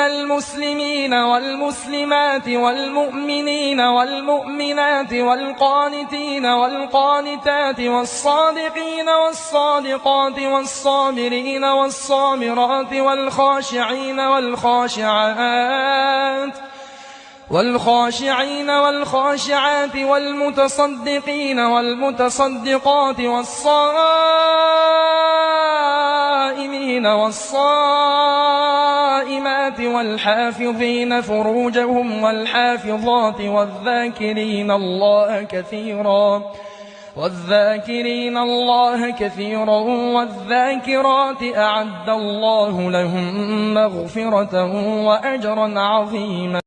إن المسلمين والمسلمات والمؤمنين والمؤمنات والقانتين والقانتات والصادقين والصادقات والصابرين والصابرات والخاشعين والخاشعات والمتصدقين والمتصدقات والصائمين والصائمات والحافظين فروجهم والحافظات والذاكرين الله كثيرا والذاكرات أعد الله لهم مغفرة وأجرا عظيما.